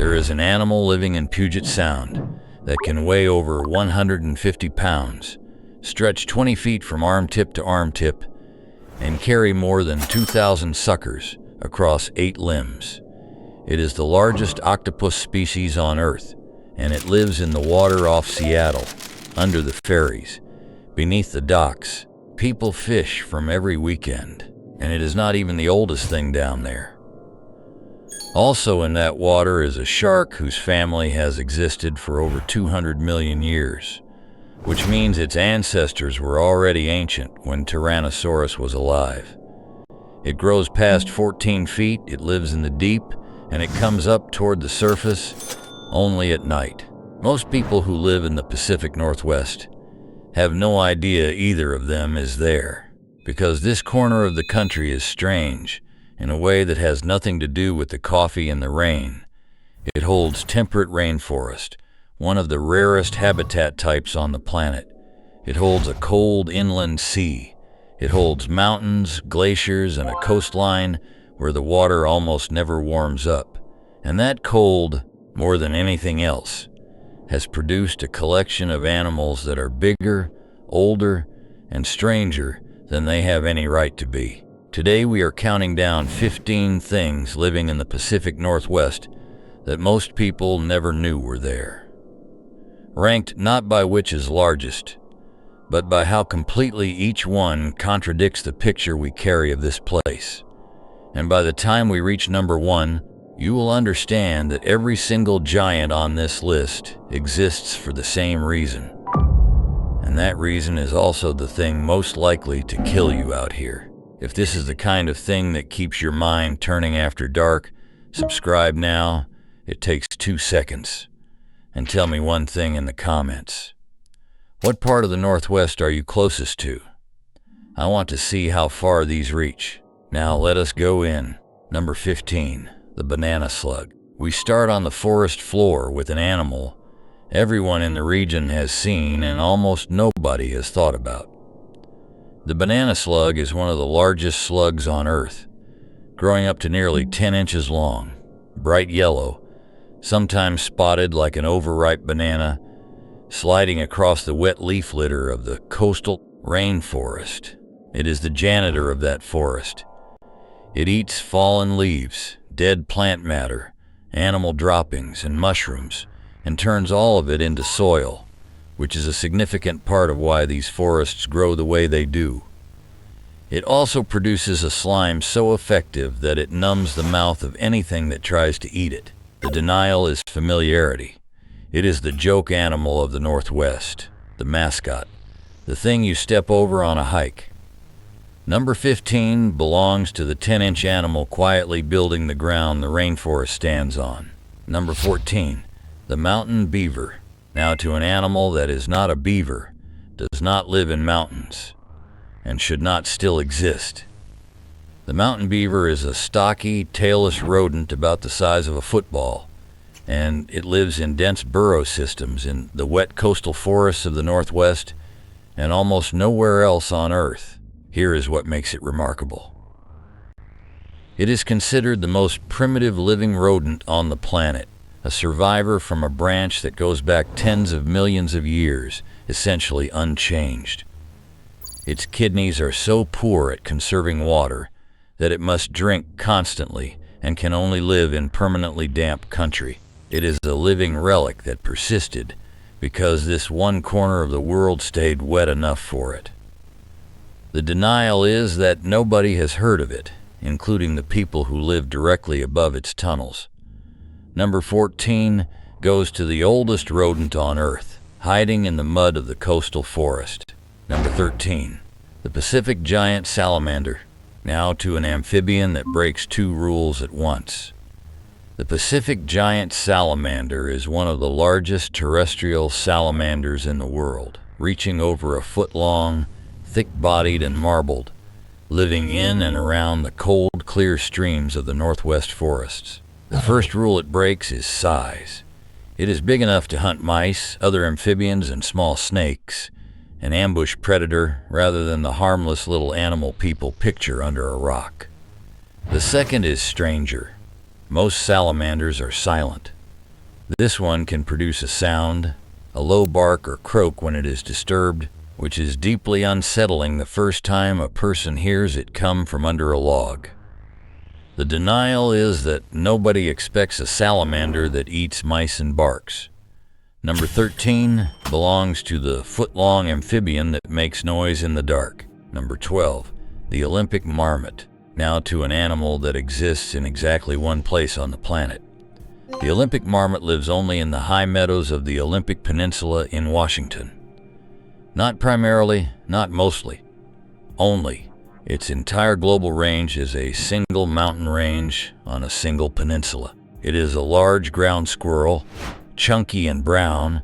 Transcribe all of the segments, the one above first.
There is an animal living in Puget Sound that can weigh over 150 pounds, stretch 20 feet from arm tip to arm tip, and carry more than 2,000 suckers across 8 limbs. It is the largest octopus species on Earth, and it lives in the water off Seattle, under the ferries, beneath the docks. People fish from every weekend, and it is not even the oldest thing down there. Also in that water is a shark whose family has existed for over 200 million years, which means its ancestors were already ancient when Tyrannosaurus was alive. It grows past 14 feet, it lives in the deep, and it comes up toward the surface only at night. Most people who live in the Pacific Northwest have no idea either of them is there, because this corner of the country is strange in a way that has nothing to do with the coffee and the rain. It holds temperate rainforest, one of the rarest habitat types on the planet. It holds a cold inland sea. It holds mountains, glaciers, and a coastline where the water almost never warms up. And that cold, more than anything else, has produced a collection of animals that are bigger, older, and stranger than they have any right to be. Today we are counting down 15 things living in the Pacific Northwest that most people never knew were there. Ranked not by which is largest, but by how completely each one contradicts the picture we carry of this place. And by the time we reach number 1, you will understand that every single giant on this list exists for the same reason. And that reason is also the thing most likely to kill you out here. If this is the kind of thing that keeps your mind turning after dark, subscribe now. It takes 2 seconds. And tell me one thing in the comments. What part of the Northwest are you closest to? I want to see how far these reach. Now let us go in. Number 15, the banana slug. We start on the forest floor with an animal everyone in the region has seen and almost nobody has thought about. The banana slug is one of the largest slugs on Earth, growing up to nearly 10 inches long, bright yellow, sometimes spotted like an overripe banana, sliding across the wet leaf litter of the coastal rainforest. It is the janitor of that forest. It eats fallen leaves, dead plant matter, animal droppings, and mushrooms, and turns all of it into soil, which is a significant part of why these forests grow the way they do. It also produces a slime so effective that it numbs the mouth of anything that tries to eat it. The denial is familiarity. It is the joke animal of the Northwest, the mascot, the thing you step over on a hike. Number 15 belongs to the 10-inch animal quietly building the ground the rainforest stands on. Number 14, the mountain beaver. Now to an animal that is not a beaver, does not live in mountains, and should not still exist. The mountain beaver is a stocky, tailless rodent about the size of a football, and it lives in dense burrow systems in the wet coastal forests of the Northwest and almost nowhere else on Earth. Here is what makes it remarkable. It is considered the most primitive living rodent on the planet, a survivor from a branch that goes back tens of millions of years, essentially unchanged. Its kidneys are so poor at conserving water that it must drink constantly and can only live in permanently damp country. It is a living relic that persisted because this one corner of the world stayed wet enough for it. The denial is that nobody has heard of it, including the people who live directly above its tunnels. Number 14 goes to the oldest rodent on Earth, hiding in the mud of the coastal forest. Number 13, the Pacific giant salamander. Now to an amphibian that breaks 2 rules at once. The Pacific giant salamander is one of the largest terrestrial salamanders in the world, reaching over a foot long, thick-bodied and marbled, living in and around the cold, clear streams of the Northwest forests. The first rule it breaks is size. It is big enough to hunt mice, other amphibians, and small snakes, an ambush predator rather than the harmless little animal people picture under a rock. The second is stranger. Most salamanders are silent. This one can produce a sound, a low bark or croak when it is disturbed, which is deeply unsettling the first time a person hears it come from under a log. The denial is that nobody expects a salamander that eats mice and barks. Number 13 belongs to the foot-long amphibian that makes noise in the dark. Number 12, the Olympic marmot, now to an animal that exists in exactly one place on the planet. The Olympic marmot lives only in the high meadows of the Olympic Peninsula in Washington. Not primarily, not mostly, only. Its entire global range is a single mountain range on a single peninsula. It is a large ground squirrel, chunky and brown,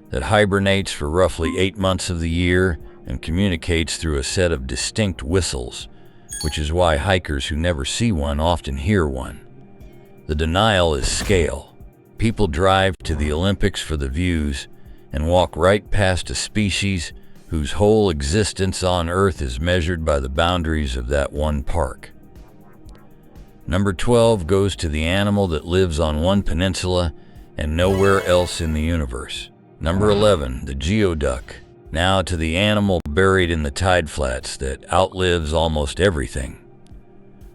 that hibernates for roughly 8 months of the year and communicates through a set of distinct whistles, which is why hikers who never see one often hear one. The denial is scale. People drive to the Olympics for the views and walk right past a species whose whole existence on Earth is measured by the boundaries of that one park. Number 12 goes to the animal that lives on one peninsula and nowhere else in the universe. Number 11, the geoduck, now to the animal buried in the tide flats that outlives almost everything.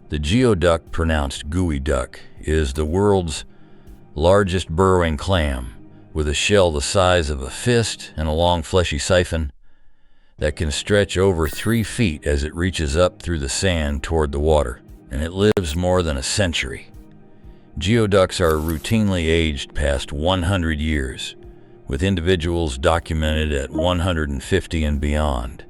The geoduck, pronounced gooey duck, is the world's largest burrowing clam, with a shell the size of a fist and a long fleshy siphon that can stretch over 3 feet as it reaches up through the sand toward the water, and it lives more than a century. Geoducks are routinely aged past 100 years, with individuals documented at 150 and beyond,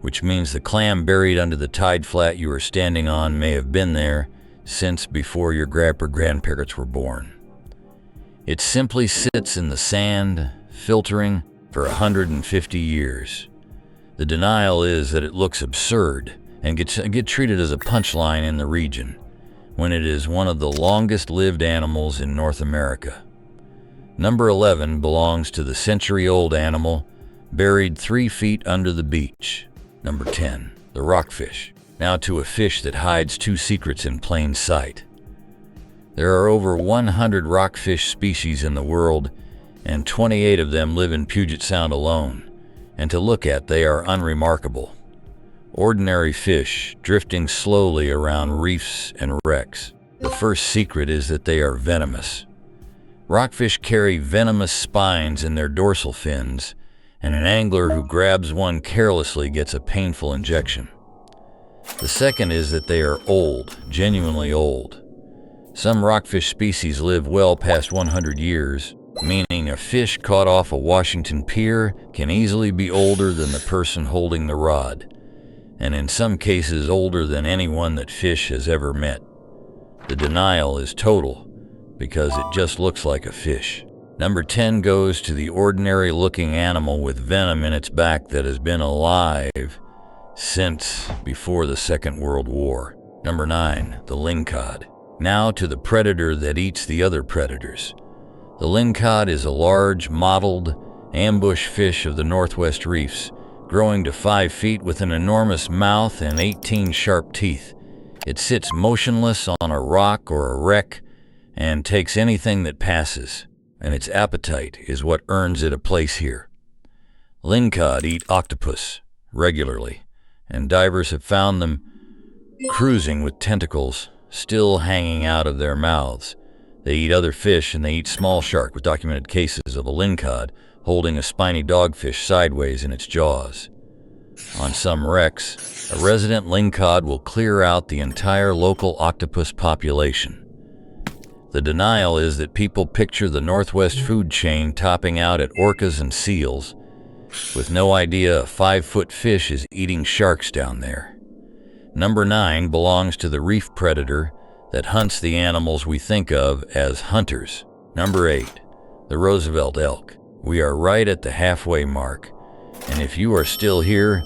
which means the clam buried under the tide flat you are standing on may have been there since before your grandparents were born. It simply sits in the sand, filtering, for 150 years. The denial is that it looks absurd and gets treated as a punchline in the region, when it is one of the longest-lived animals in North America. Number 11 belongs to the century-old animal buried 3 feet under the beach. Number 10, the rockfish, now to a fish that hides 2 secrets in plain sight. There are over 100 rockfish species in the world, and 28 of them live in Puget Sound alone, and to look at they are unremarkable. Ordinary fish drifting slowly around reefs and wrecks. The first secret is that they are venomous. Rockfish carry venomous spines in their dorsal fins, and an angler who grabs one carelessly gets a painful injection. The second is that they are old, genuinely old. Some rockfish species live well past 100 years, meaning a fish caught off a Washington pier can easily be older than the person holding the rod, and in some cases older than anyone that fish has ever met. The denial is total, because it just looks like a fish. Number 10 goes to the ordinary-looking animal with venom in its back that has been alive since before the Second World War. Number 9, the lingcod, now to the predator that eats the other predators. The lingcod is a large, mottled, ambush fish of the northwest reefs, growing to 5 feet with an enormous mouth and 18 sharp teeth. It sits motionless on a rock or a wreck and takes anything that passes, and its appetite is what earns it a place here. Lingcod eat octopus regularly, and divers have found them cruising with tentacles still hanging out of their mouths. They eat other fish, and they eat small shark, with documented cases of a lingcod holding a spiny dogfish sideways in its jaws. On some wrecks, a resident lingcod will clear out the entire local octopus population. The denial is that people picture the Northwest food chain topping out at orcas and seals, with no idea a 5-foot fish is eating sharks down there. Number 9 belongs to the reef predator that hunts the animals we think of as hunters. Number 8, the Roosevelt elk. We are right at the halfway mark, and if you are still here,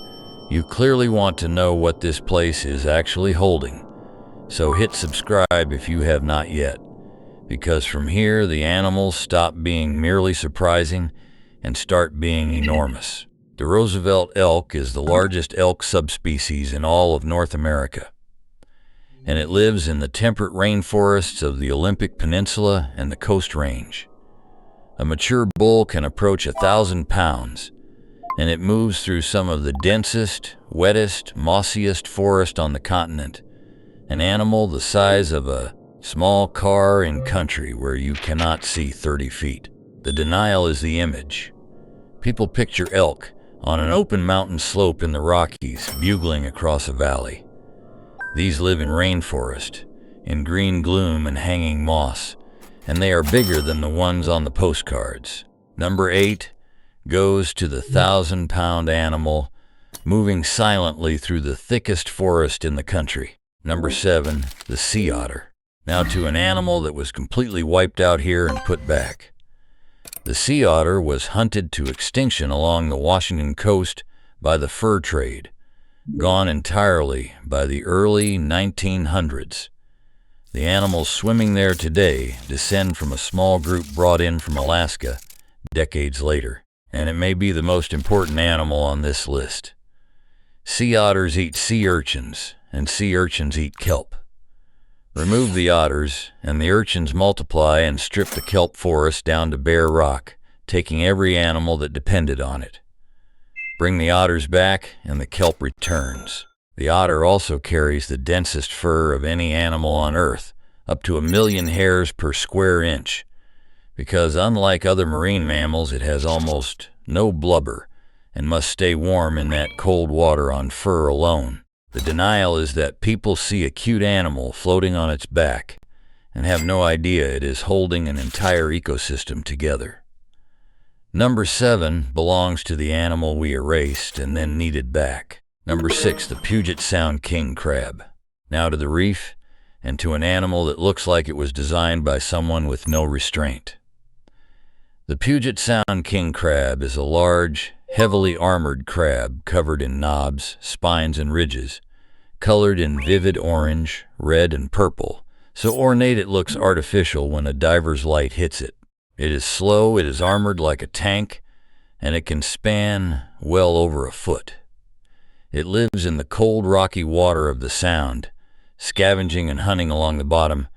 you clearly want to know what this place is actually holding. So hit subscribe if you have not yet, because from here the animals stop being merely surprising and start being enormous. The Roosevelt elk is the largest elk subspecies in all of North America, and it lives in the temperate rainforests of the Olympic Peninsula and the Coast Range. A mature bull can approach 1,000 pounds, and it moves through some of the densest, wettest, mossiest forest on the continent, an animal the size of a small car in country where you cannot see 30 feet. The denial is the image. People picture elk on an open mountain slope in the Rockies, bugling across a valley. These live in rainforest, in green gloom and hanging moss, and they are bigger than the ones on the postcards. Number 8 goes to the 1,000-pound animal, moving silently through the thickest forest in the country. Number 7, the sea otter. Now to an animal that was completely wiped out here and put back. The sea otter was hunted to extinction along the Washington coast by the fur trade, gone entirely by the early 1900s. The animals swimming there today descend from a small group brought in from Alaska decades later, and it may be the most important animal on this list. Sea otters eat sea urchins, and sea urchins eat kelp. Remove the otters, and the urchins multiply and strip the kelp forest down to bare rock, taking every animal that depended on it. Bring the otters back, and the kelp returns. The otter also carries the densest fur of any animal on Earth, up to 1 million hairs per square inch, because unlike other marine mammals, it has almost no blubber and must stay warm in that cold water on fur alone. The denial is that people see a cute animal floating on its back and have no idea it is holding an entire ecosystem together. Number 7 belongs to the animal we erased and then needed back. Number 6, the Puget Sound king crab. Now to the reef, and to an animal that looks like it was designed by someone with no restraint. The Puget Sound king crab is a large, heavily armored crab covered in knobs, spines, and ridges, colored in vivid orange, red, and purple, so ornate it looks artificial when a diver's light hits it. It is slow, it is armored like a tank, and it can span well over a foot. It lives in the cold, rocky water of the Sound, scavenging and hunting along the bottom,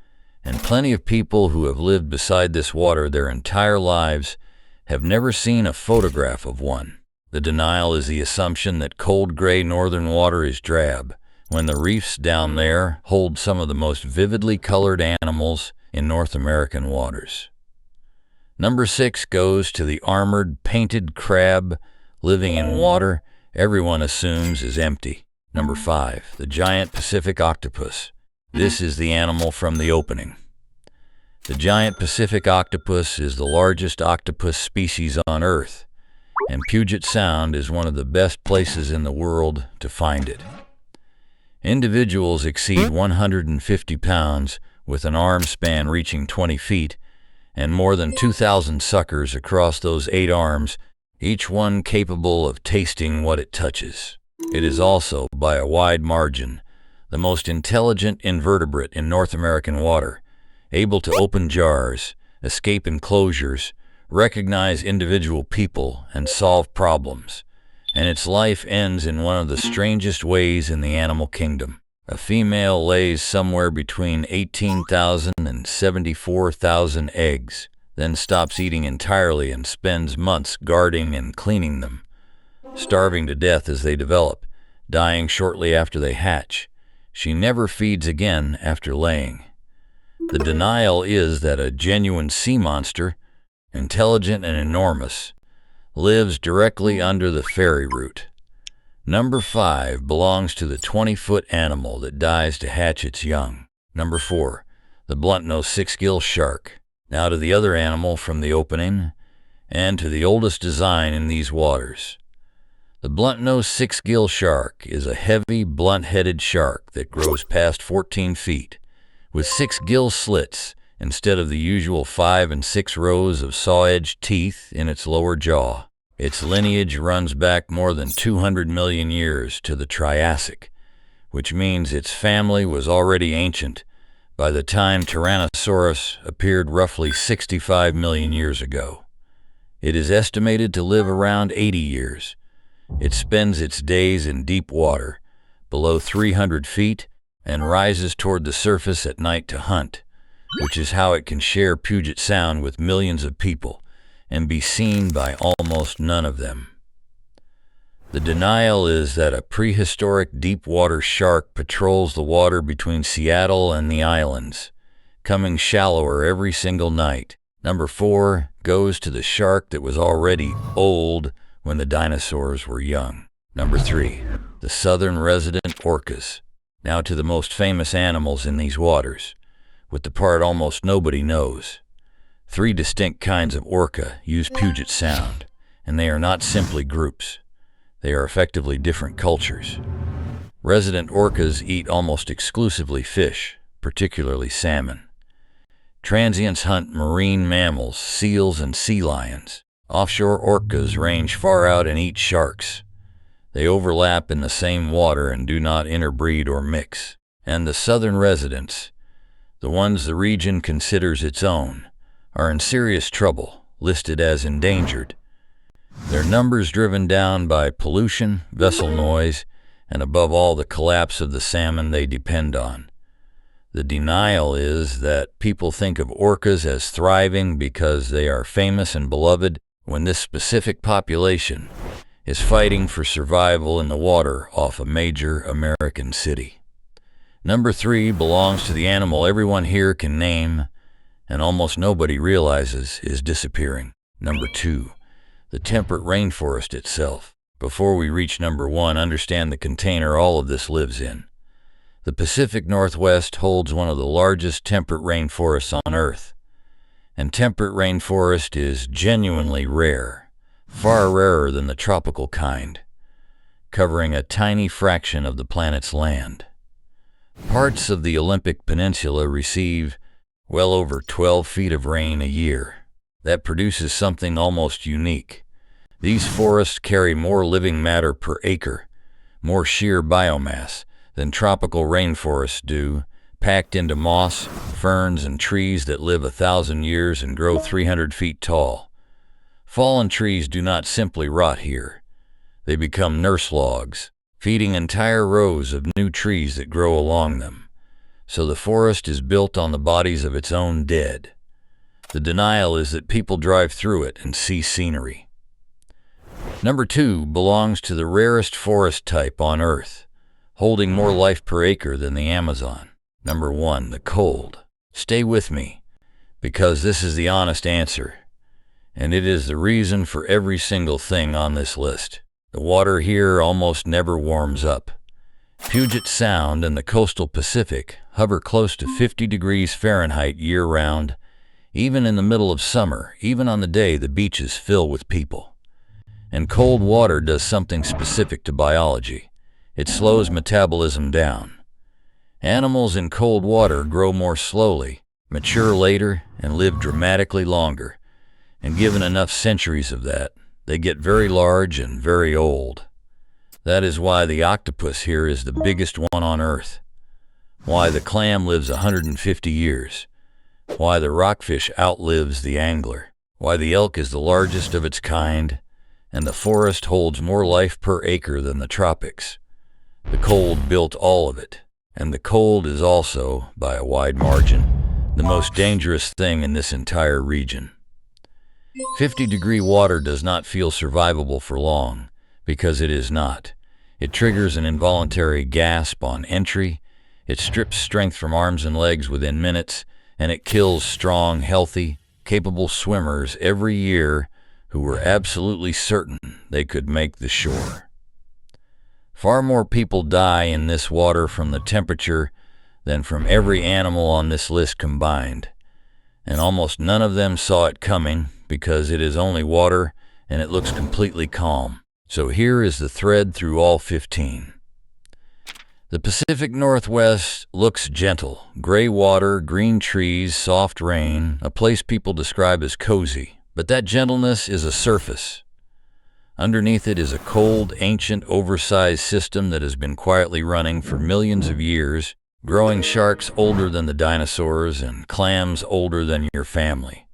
and plenty of people who have lived beside this water their entire lives have never seen a photograph of one. The denial is the assumption that cold gray northern water is drab, when the reefs down there hold some of the most vividly colored animals in North American waters. Number 6 goes to the armored, painted crab living in water everyone assumes is empty. Number 5, the giant Pacific octopus. This is the animal from the opening. The giant Pacific octopus is the largest octopus species on Earth, and Puget Sound is one of the best places in the world to find it. Individuals exceed 150 pounds with an arm span reaching 20 feet, and more than 2,000 suckers across those 8 arms, each one capable of tasting what it touches. It is also, by a wide margin, the most intelligent invertebrate in North American water, able to open jars, escape enclosures, recognize individual people, and solve problems. And its life ends in one of the strangest ways in the animal kingdom. A female lays somewhere between 18,000 and 74,000 eggs, then stops eating entirely and spends months guarding and cleaning them, starving to death as they develop, dying shortly after they hatch. She never feeds again after laying. The denial is that a genuine sea monster, intelligent and enormous, lives directly under the ferry route. Number 5 belongs to the 20-foot animal that dies to hatch its young. Number 4, the blunt-nosed six-gill shark. Now to the other animal from the opening, and to the oldest design in these waters. The blunt-nosed six-gill shark is a heavy, blunt-headed shark that grows past 14 feet, with 6 gill slits instead of the usual 5 and 6 rows of saw-edged teeth in its lower jaw. Its lineage runs back more than 200 million years to the Triassic, which means its family was already ancient by the time Tyrannosaurus appeared roughly 65 million years ago. It is estimated to live around 80 years. It spends its days in deep water, below 300 feet, and rises toward the surface at night to hunt, which is how it can share Puget Sound with millions of people, and be seen by almost none of them. The denial is that a prehistoric deep-water shark patrols the water between Seattle and the islands, coming shallower every single night. Number 4 goes to the shark that was already old when the dinosaurs were young. Number 3, the southern resident orcas. Now to the most famous animals in these waters, with the part almost nobody knows. 3 distinct kinds of orca use Puget Sound, and they are not simply groups. They are effectively different cultures. Resident orcas eat almost exclusively fish, particularly salmon. Transients hunt marine mammals, seals, and sea lions. Offshore orcas range far out and eat sharks. They overlap in the same water and do not interbreed or mix. And the southern residents, the ones the region considers its own, are in serious trouble, listed as endangered. Their numbers driven down by pollution, vessel noise, and above all the collapse of the salmon they depend on. The denial is that people think of orcas as thriving because they are famous and beloved, when this specific population is fighting for survival in the water off a major American city. Number 3 belongs to the animal everyone here can name, and almost nobody realizes is disappearing. Number 2, the temperate rainforest itself. Before we reach number 1, understand the container all of this lives in. The Pacific Northwest holds one of the largest temperate rainforests on Earth, and temperate rainforest is genuinely rare, far rarer than the tropical kind, covering a tiny fraction of the planet's land. Parts of the Olympic Peninsula receive well over 12 feet of rain a year. That produces something almost unique. These forests carry more living matter per acre, more sheer biomass, than tropical rainforests do, packed into moss, ferns, and trees that live 1,000 years and grow 300 feet tall. Fallen trees do not simply rot here. They become nurse logs, feeding entire rows of new trees that grow along them. So the forest is built on the bodies of its own dead. The denial is that people drive through it and see scenery. Number 2 belongs to the rarest forest type on Earth, holding more life per acre than the Amazon. Number 1, the cold. Stay with me, because this is the honest answer, and it is the reason for every single thing on this list. The water here almost never warms up. Puget Sound and the coastal Pacific hover close to 50 degrees Fahrenheit year-round, even in the middle of summer, even on the day the beaches fill with people. And cold water does something specific to biology. It slows metabolism down. Animals in cold water grow more slowly, mature later, and live dramatically longer. And given enough centuries of that, they get very large and very old. That is why the octopus here is the biggest one on Earth. Why the clam lives 150 years. Why the rockfish outlives the angler. Why the elk is the largest of its kind, and the forest holds more life per acre than the tropics. The cold built all of it, and the cold is also, by a wide margin, the most dangerous thing in this entire region. 50-degree water does not feel survivable for long, because it is not. It triggers an involuntary gasp on entry, it strips strength from arms and legs within minutes, and it kills strong, healthy, capable swimmers every year who were absolutely certain they could make the shore. Far more people die in this water from the temperature than from every animal on this list combined, and almost none of them saw it coming because it is only water and it looks completely calm. So here is the thread through all 15. The Pacific Northwest looks gentle. Gray water, green trees, soft rain, a place people describe as cozy. But that gentleness is a surface. Underneath it is a cold, ancient, oversized system that has been quietly running for millions of years, growing sharks older than the dinosaurs and clams older than your family.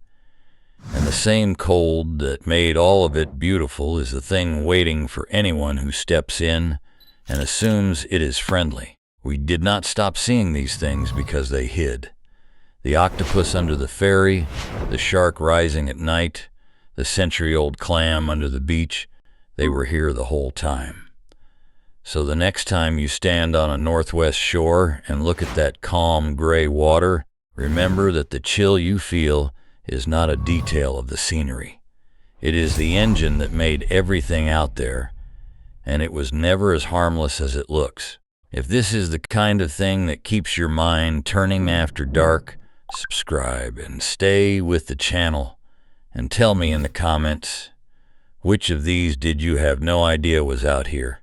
And the same cold that made all of it beautiful is the thing waiting for anyone who steps in and assumes it is friendly. We did not stop seeing these things because they hid. The octopus under the ferry, the shark rising at night, the century-old clam under the beach, they were here the whole time. So the next time you stand on a northwest shore and look at that calm gray water, remember that the chill you feel is not a detail of the scenery. It is the engine that made everything out there, and it was never as harmless as it looks. If this is the kind of thing that keeps your mind turning after dark, subscribe and stay with the channel, and tell me in the comments, which of these did you have no idea was out here?